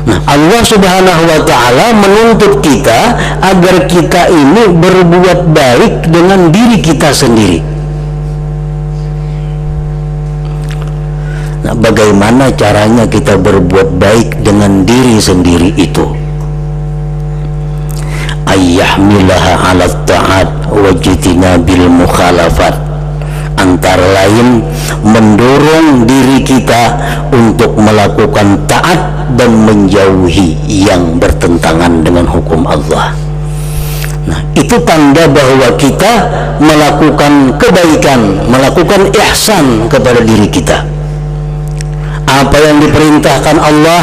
Nah, Allah Subhanahu wa ta'ala menuntut kita agar kita ini berbuat baik dengan diri kita sendiri. Nah, bagaimana caranya kita berbuat baik dengan diri sendiri itu? Ayyahmilaha 'ala ta'at wajtinabil mukhalafat. Antara lain mendorong diri kita untuk melakukan taat dan menjauhi yang bertentangan dengan hukum Allah. Nah, itu tanda bahwa kita melakukan kebaikan, melakukan ihsan kepada diri kita. Apa yang diperintahkan Allah,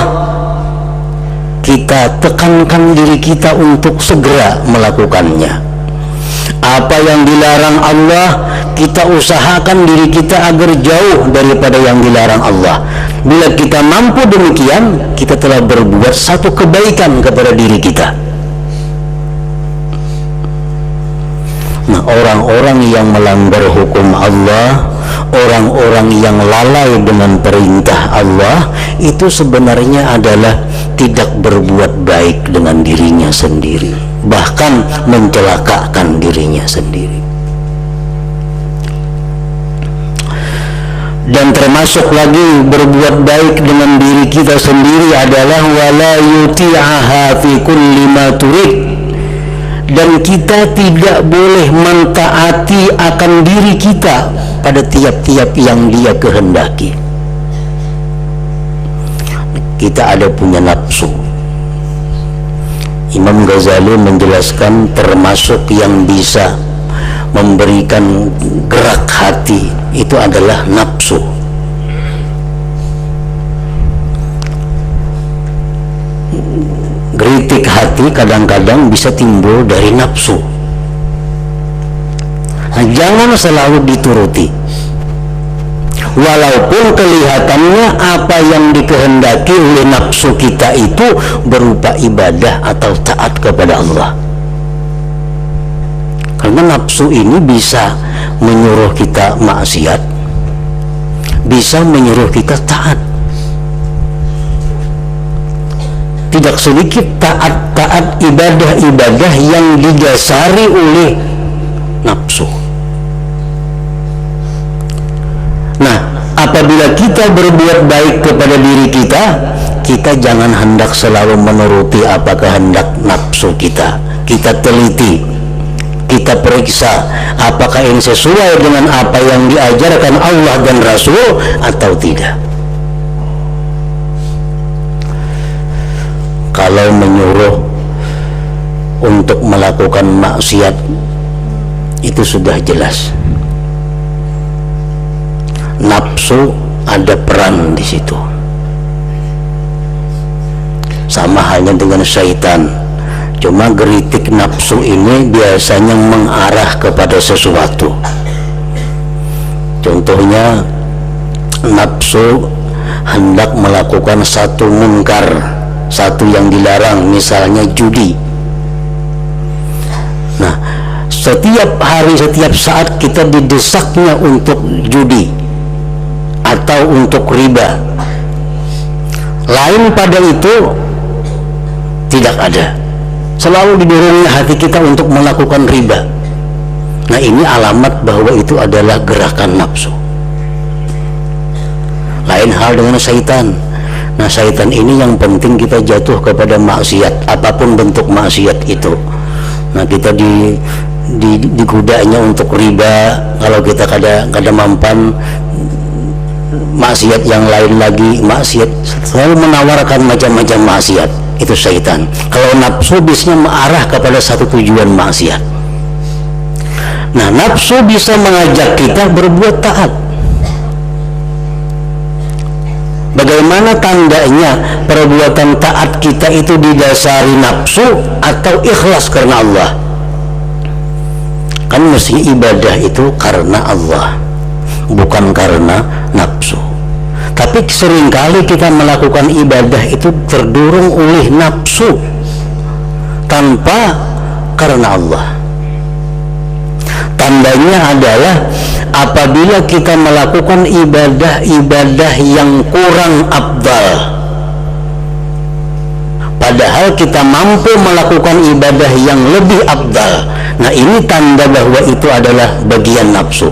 kita tekankan diri kita untuk segera melakukannya. Apa yang dilarang Allah, kita usahakan diri kita agar jauh daripada yang dilarang Allah. Bila kita mampu demikian, kita telah berbuat satu kebaikan kepada diri kita. Nah, orang-orang yang melanggar hukum Allah, orang-orang yang lalai dengan perintah Allah, itu sebenarnya adalah tidak berbuat baik dengan dirinya sendiri, bahkan mencelakakan dirinya sendiri. Dan termasuk lagi berbuat baik dengan diri kita sendiri adalah wala yuti'aha fi kulli ma turid. Dan kita tidak boleh mentaati akan diri kita pada tiap-tiap yang dia kehendaki. Kita ada punya nafsu. Imam Ghazali menjelaskan termasuk yang bisa memberikan gerak hati itu adalah nafsu. Geritik hati kadang-kadang bisa timbul dari nafsu. Nah, jangan selalu dituruti, walaupun kelihatannya apa yang dikehendaki oleh nafsu kita itu berupa ibadah atau taat kepada Allah. Karena nafsu ini bisa menyuruh kita maksiat, bisa menyuruh kita taat. Tidak sedikit taat-taat ibadah-ibadah yang didasari oleh nafsu. Nah, apabila kita berbuat baik kepada diri kita, kita jangan hendak selalu menuruti apa kehendak nafsu kita. Kita teliti, kita periksa apakah ini sesuai dengan apa yang diajarkan Allah dan Rasul atau tidak. Kalau menyuruh untuk melakukan maksiat, itu sudah jelas. Nafsu ada peran di situ. Sama halnya dengan syaitan. Cuma geritik nafsu ini biasanya mengarah kepada sesuatu. Contohnya, nafsu hendak melakukan satu munkar, satu yang dilarang, misalnya judi. Nah, setiap hari, setiap saat kita didesaknya untuk judi atau untuk riba. Lain pada itu tidak ada. Selalu didorongnya hati kita untuk melakukan riba. Nah, ini alamat bahwa itu adalah gerakan nafsu. Lain hal dengan syaitan. Nah, syaitan ini yang penting kita jatuh kepada maksiat, apapun bentuk maksiat itu. Nah, kita digodanya untuk riba, kalau kita kada mampan maksiat yang lain lagi, maksiat selalu menawarkan macam-macam maksiat, itu syaitan. Kalau nafsu biasanya mengarah kepada satu tujuan maksiat. Nah, nafsu bisa mengajak kita berbuat taat. Bagaimana tandanya perbuatan taat kita itu didasari nafsu atau ikhlas karena Allah? Kan mesti ibadah itu karena Allah, bukan karena nafsu. Tapi seringkali kita melakukan ibadah itu terdorong oleh nafsu tanpa karena Allah. Tandanya adalah apabila kita melakukan ibadah-ibadah yang kurang afdal, padahal kita mampu melakukan ibadah yang lebih afdal. Nah, ini tanda bahwa itu adalah bagian nafsu.